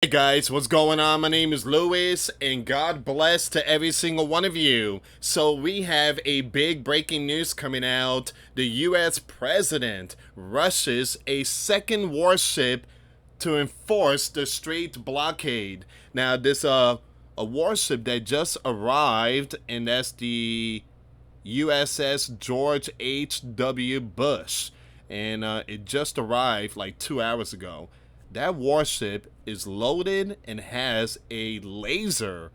Guys, what's going on? My name is Louis, and God bless to every single one of you. So we have a big breaking news coming out. The US president rushes a second warship to enforce the strait blockade. Now this a warship that just arrived, and that's the USS George H.W. Bush, and it just arrived like 2 hours ago. That warship is loaded and has a laser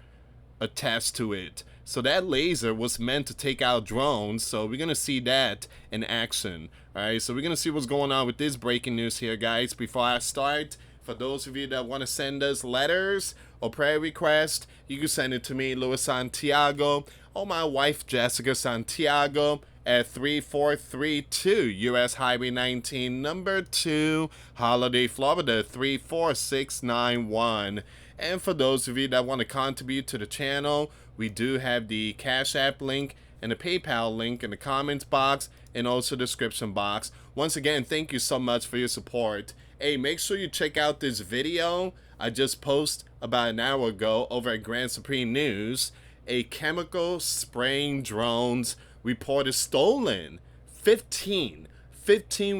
attached to it. So that laser was meant to take out drones. So we're going to see that in action. All right, so we're going to see what's going on with this breaking news here, guys. Before I start, for those of you that want to send us letters or prayer requests, you can send it to me, US Santiago, or my wife, Jessica Santiago, at 3432 US Highway 19, number 2, Holiday, Florida 34691. And for those of you that want to contribute to the channel, we do have the Cash App link and the PayPal link in the comments box and also the description box. Once again, thank you so much for your support. Hey, make sure you check out this video I just posted about an hour ago over at Grand Supreme News. A chemical spraying drones reported stolen. 15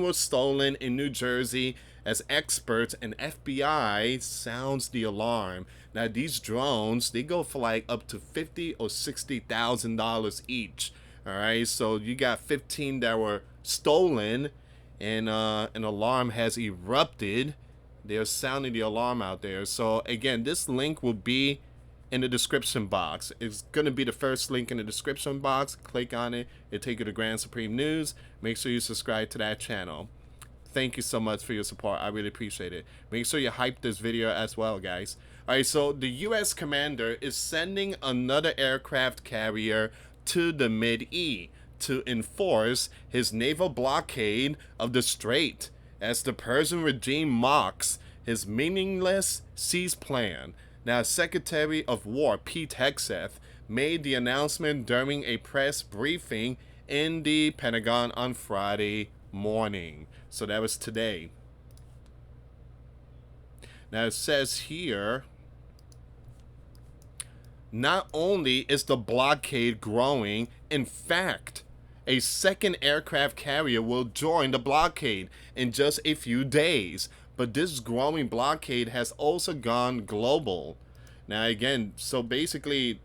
were stolen in New Jersey as experts and FBI sounds the alarm. Now these drones, they go for like up to $50,000 or $60,000 each. All right, so you got 15 that were stolen, and an alarm has erupted. They're sounding the alarm out there. So again, this link will be in the description box. It's going to be the first link in the description box. Click on it. It'll take you to Grand Supreme News. Make sure you subscribe to that channel. Thank you so much for your support. I really appreciate it. Make sure you hype this video as well, guys. All right, so the U.S. commander is sending another aircraft carrier to the Mid-East to enforce his naval blockade of the strait as the Persian regime mocks his meaningless cease plan. Now, Secretary of War Pete Hegseth made the announcement during a press briefing in the Pentagon on Friday morning. So that was today. Now, it says here, not only is the blockade growing, in fact, a second aircraft carrier will join the blockade in just a few days. But this growing blockade has also gone global. Now again, so basically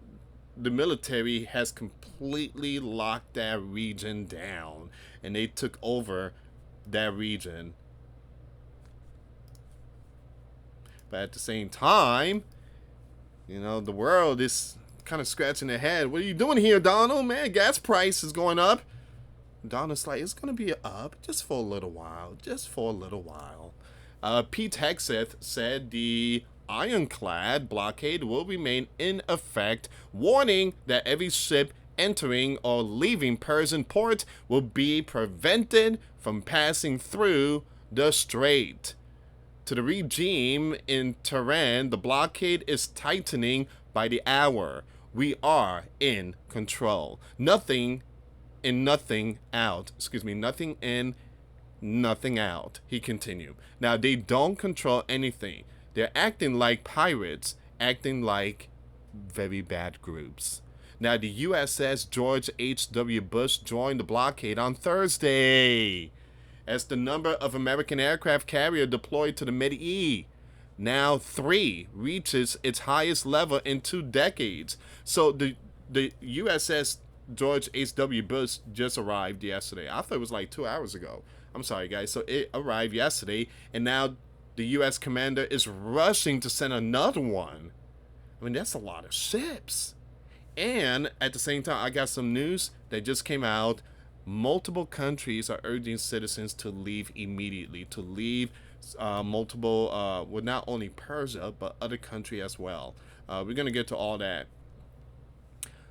the military has completely locked that region down, and they took over that region. But at the same time, you know, the world is kind of scratching their head. What are you doing here, Donald? Man, gas price is going up. Donald's like, it's going to be up just for a little while. Just for a little while. Pete Hegseth said the ironclad blockade will remain in effect, warning that every ship entering or leaving Persian port will be prevented from passing through the strait. To the regime in Tehran, the blockade is tightening by the hour. We are in control. Nothing in, nothing out. Excuse me, nothing in, nothing out, he continued. Now, they don't control anything. They're acting like pirates, acting like very bad groups. Now, the USS George H.W. Bush joined the blockade on Thursday as the number of American aircraft carrier deployed to the Mid-East, now 3, reaches its highest level in 2 decades. So the USS George H.W. Bush just arrived yesterday. I thought it was like 2 hours ago. I'm sorry, guys. So it arrived yesterday, and now the U.S. commander is rushing to send another one. I mean, that's a lot of ships. And at the same time, I got some news that just came out. Multiple countries are urging citizens to leave immediately, to leave well, not only Persia, but other countries as well. We're going to get to all that.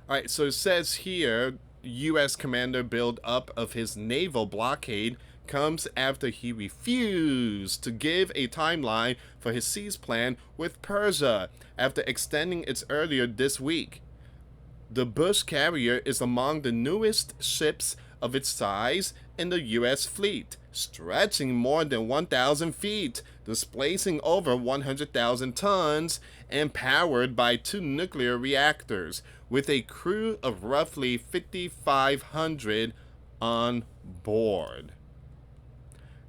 All right, so it says here, U.S. commander build up of his naval blockade comes after he refused to give a timeline for his cease plan with Persia after extending its earlier this week. The Bush carrier is among the newest ships of its size in the U.S. fleet, stretching more than 1,000 feet. displacing over 100,000 tons and powered by 2 nuclear reactors, with a crew of roughly 5,500 on board.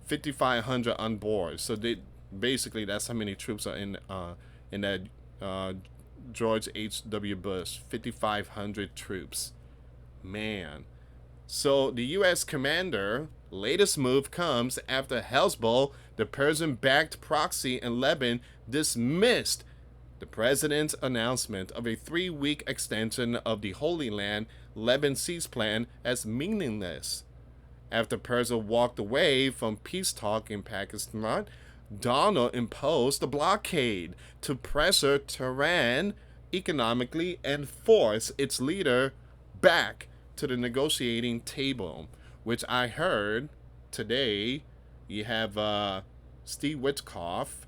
5,500 on board. So they basically, that's how many troops are in that George H.W. Bush. 5,500 troops. Man. So the U.S. commander latest move comes after Hezbollah, the Persian-backed proxy in Lebanon, dismissed the president's announcement of a 3-week extension of the Holy Land Lebanon cease plan as meaningless. After Persia walked away from peace talk in Pakistan, Donald imposed a blockade to pressure Tehran economically and force its leader back to the negotiating table, which I heard today you have Steve Witkoff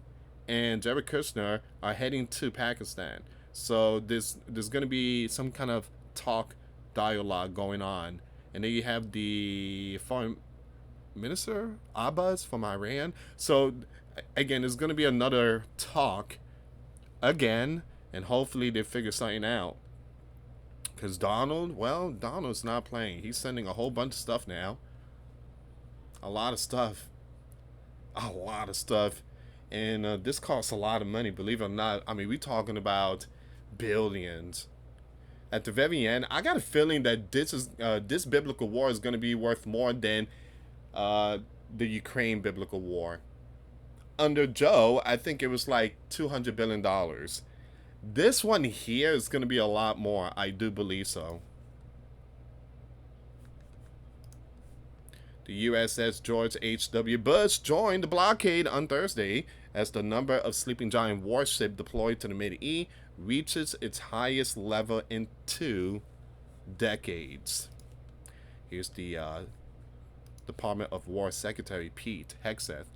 and Jared Kushner are heading to Pakistan. So there's going to be some kind of talk dialogue going on. And then you have the foreign minister, Abbas, from Iran. So again, there's going to be another talk again, and hopefully they figure something out. Because Donald's not playing. He's sending a whole bunch of stuff now. A lot of stuff. And this costs a lot of money, believe it or not. I mean, we're talking about billions. At the very end, I got a feeling that this biblical war is going to be worth more than the Ukraine biblical war. Under Joe, I think it was like $200 billion. This one here is going to be a lot more. I do believe so. The USS George H.W. Bush joined the blockade on Thursday as the number of Sleeping Giant warships deployed to the Mid-East reaches its highest level in 2 decades. Here's the Department of War Secretary Pete Hegseth.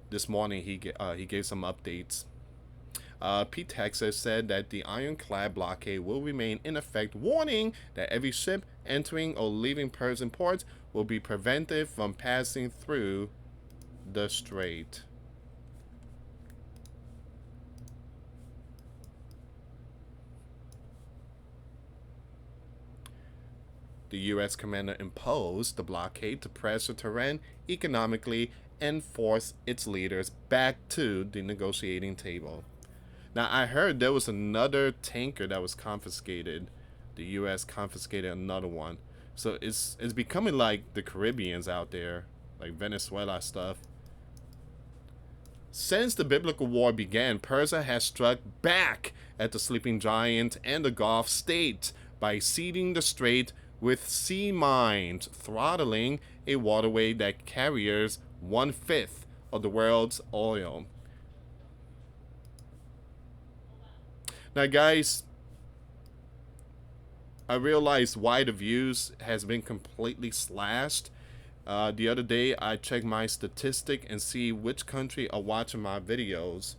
This morning he gave some updates. Pete Hegseth said that the ironclad blockade will remain in effect, warning that every ship entering or leaving Persian ports will be prevented from passing through the strait. The U.S. commander imposed the blockade to pressure Tehran economically and force its leaders back to the negotiating table. Now, I heard there was another tanker that was confiscated. The U.S. confiscated another one. So it's becoming like the Caribbeans out there, like Venezuela stuff. Since the biblical war began, Persia has struck back at the Sleeping Giant and the Gulf states by seeding the strait with sea mines, throttling a waterway that carries 1/5 of the world's oil. Now, guys, I realized why the views has been completely slashed. The other day, I checked my statistic and see which country are watching my videos.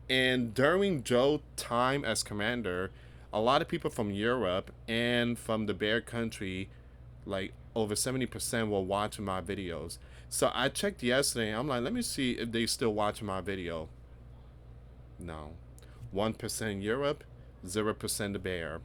And during Joe's time as commander, a lot of people from Europe and from the Bear Country, like over 70% were watching my videos. So I checked yesterday. I'm like, let me see if they still watching my video. No. 1% Europe, 0% the Bear.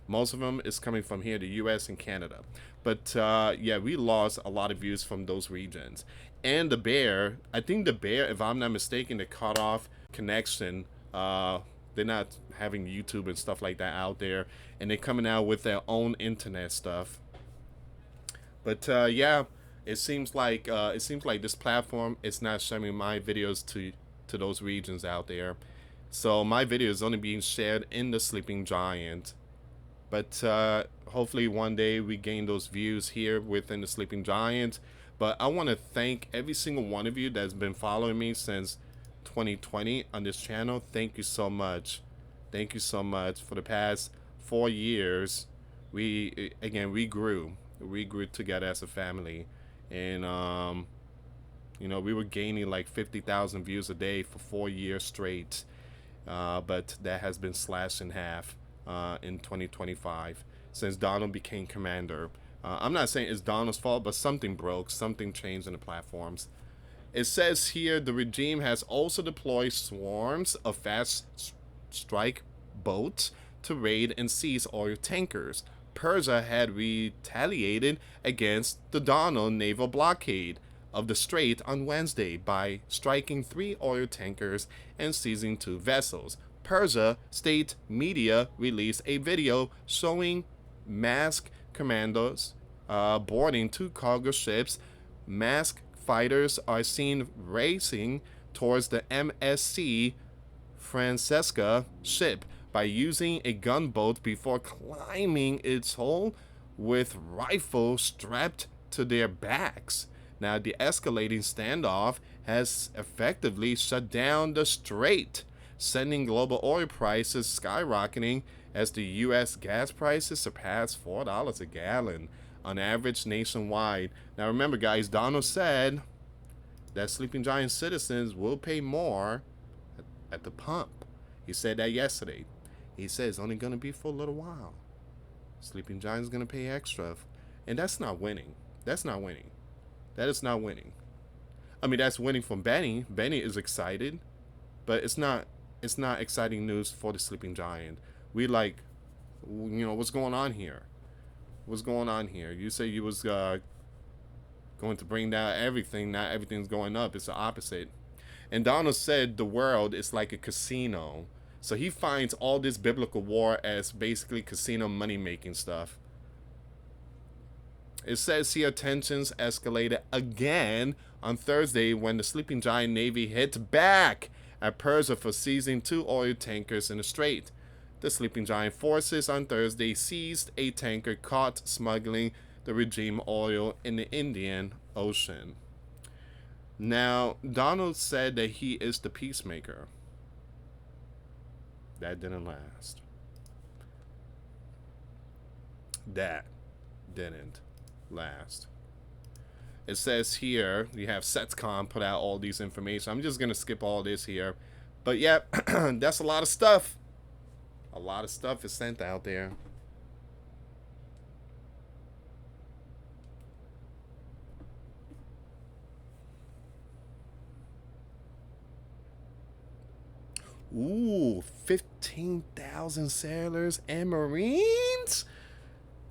Most of them is coming from here, the US and Canada. But yeah, we lost a lot of views from those regions. And the Bear, I think the Bear, if I'm not mistaken, they cut off connection. They're not having YouTube and stuff like that out there, and they're coming out with their own internet stuff. But yeah, it seems like this platform is not showing my videos to those regions out there. So my video is only being shared in the Sleeping Giant. But hopefully one day we gain those views here within the Sleeping Giant. But I want to thank every single one of you that's been following me since 2020 on this channel. Thank you so much. Thank you so much. For the past 4 years, we grew. We grew together as a family. And you know, we were gaining like 50,000 views a day for 4 years straight. But that has been slashed in half in 2025 since Donald became commander. I'm not saying it's Donald's fault, but something broke, something changed in the platforms. It says here the regime has also deployed swarms of fast strike boats to raid and seize oil tankers. Persia had retaliated against the Donald naval blockade of the strait on Wednesday by striking 3 oil tankers and seizing 2 vessels. Persia state media released a video showing masked commandos boarding 2 cargo ships. Masked fighters are seen racing towards the MSC Francesca ship by using a gunboat before climbing its hull with rifles strapped to their backs. Now, the escalating standoff has effectively shut down the strait, sending global oil prices skyrocketing as the U.S. gas prices surpass $4 a gallon on average nationwide. Now, remember, guys, Donald said that Sleeping Giant citizens will pay more at the pump. He said that yesterday. He said it's only going to be for a little while. Sleeping Giant's going to pay extra. And that's not winning. That's not winning. That is not winning. I mean, that's winning from Benny. Benny is excited. But it's not exciting news for the Sleeping Giant. We like, you know, what's going on here? What's going on here? You say you was going to bring down everything. Now everything's going up. It's the opposite. And Donald said the world is like a casino. So he finds all this biblical war as basically casino money-making stuff. It says here tensions escalated again on Thursday when the Sleeping Giant Navy hit back at Persia for seizing 2 oil tankers in the strait. The Sleeping Giant forces on Thursday seized a tanker caught smuggling the regime oil in the Indian Ocean. Now, Donald said that he is the peacemaker. That didn't last. That didn't last. It says here, you have SETCOM put out all these information. I'm just going to skip all this here. But yeah, that's a lot of stuff. A lot of stuff is sent out there. Ooh, 15,000 sailors and Marines?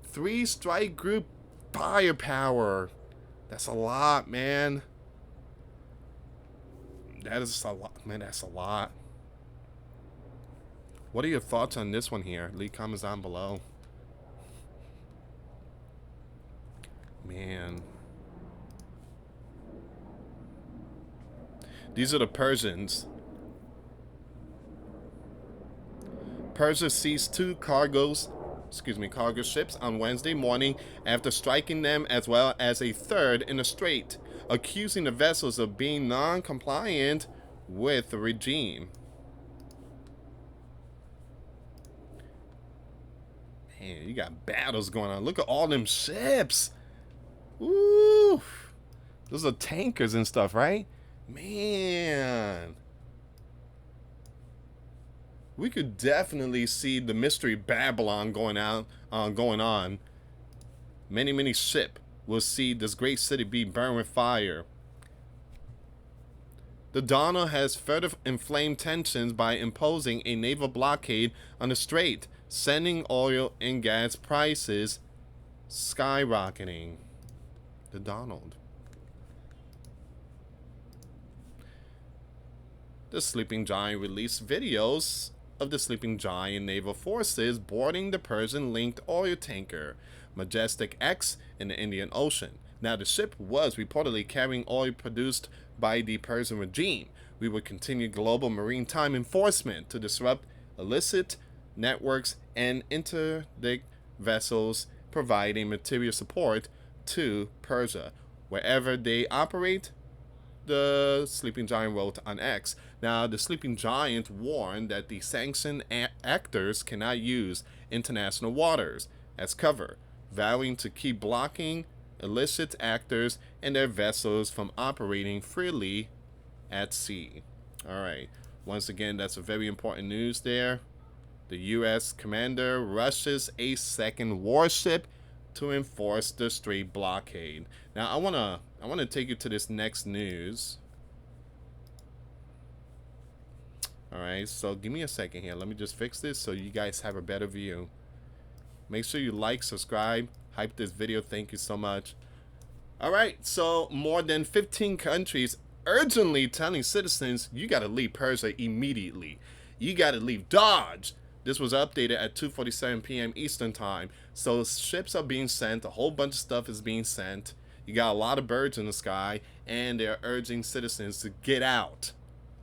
3 strike group firepower. That's a lot, man. That is a lot, man. That's a lot. What are your thoughts on this one here? Leave comments down below. Man. These are the Persians. Persia seized 2 cargo ships on Wednesday morning after striking them as well as a third in the strait, accusing the vessels of being non-compliant with the regime. Man, you got battles going on. Look at all them ships. Ooh. Those are tankers and stuff, right? Man. We could definitely see the mystery Babylon going on. Many ships will see this great city be burned with fire. The Donald has further inflamed tensions by imposing a naval blockade on the strait, sending oil and gas prices skyrocketing. The Donald. The Sleeping Giant released videos of the Sleeping Giant naval forces boarding the Persian-linked oil tanker Majestic X in the Indian Ocean. Now, the ship was reportedly carrying oil produced by the Persian regime. We would continue global maritime enforcement to disrupt illicit networks and interdict vessels, providing material support to Persia wherever they operate, the Sleeping Giant wrote on X. Now, the Sleeping Giant warned that the sanctioned actors cannot use international waters as cover, vowing to keep blocking illicit actors and their vessels from operating freely at sea. All right. Once again, that's a very important news there. The U.S. commander rushes a second warship to enforce the strait blockade. Now, I wanna take you to this next news. Alright, so give me a second here. Let me just fix this so you guys have a better view. Make sure you like, subscribe, hype this video. Thank you so much. Alright, so more than 15 countries urgently telling citizens you gotta leave Persia immediately. You gotta leave Dodge. This was updated at 2:47 p.m. Eastern time. So ships are being sent, a whole bunch of stuff is being sent. You got a lot of birds in the sky, and they're urging citizens to get out.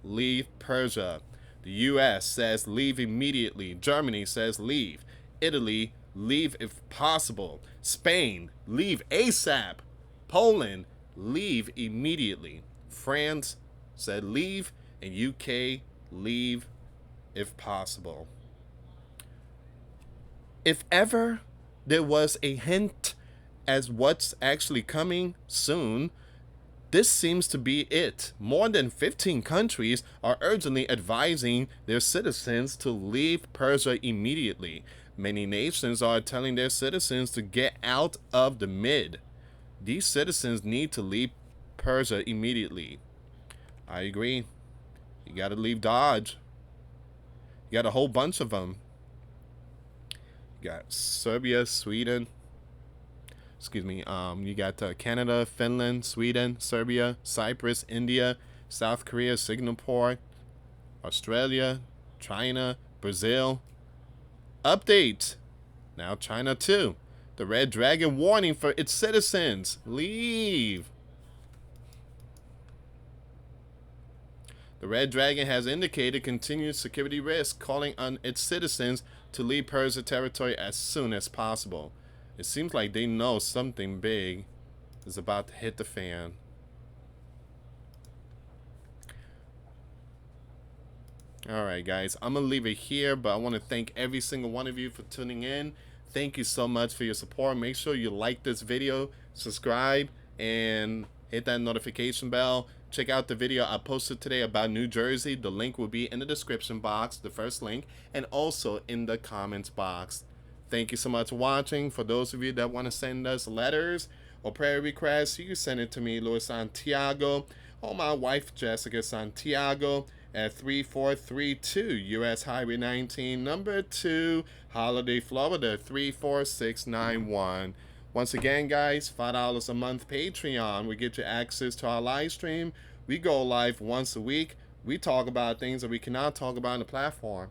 Leave Persia. The US says leave immediately. Germany says leave. Italy, leave if possible. Spain, leave ASAP. Poland, leave immediately. France said leave. And UK, leave if possible. If ever there was a hint as what's actually coming soon, this seems to be it. More than 15 countries are urgently advising their citizens to leave Persia immediately. Many nations are telling their citizens to get out of the Mid. These citizens need to leave Persia immediately. I agree. You gotta leave Dodge. You got a whole bunch of them. You got Serbia, Sweden. Excuse me. You got Canada, Finland, Sweden, Serbia, Cyprus, India, South Korea, Singapore, Australia, China, Brazil. Update. Now China too. The Red Dragon warning for its citizens. Leave. The Red Dragon has indicated continued security risk, calling on its citizens to leave Persia territory as soon as possible. It seems like they know something big is about to hit the fan. Alright guys, I'm going to leave it here, but I want to thank every single one of you for tuning in. Thank you so much for your support. Make sure you like this video, subscribe, and hit that notification bell. Check out the video I posted today about New Jersey. The link will be in the description box, the first link, and also in the comments box. Thank you so much for watching. For those of you that want to send us letters or prayer requests, you can send it to me, US Santiago, or my wife, Jessica Santiago, at 3432 US Highway 19, number 2, Holiday, Florida, 34691. Once again, guys, $5 a month Patreon. We get you access to our live stream. We go live once a week. We talk about things that we cannot talk about on the platform.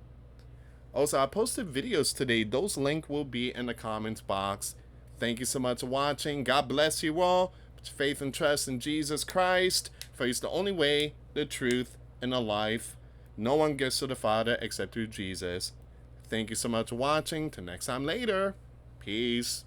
Also, I posted videos today. Those links will be in the comments box. Thank you so much for watching. God bless you all. Put your faith and trust in Jesus Christ, for He's the only way, the truth, and the life. No one gets to the Father except through Jesus. Thank you so much for watching. Till next time later. Peace.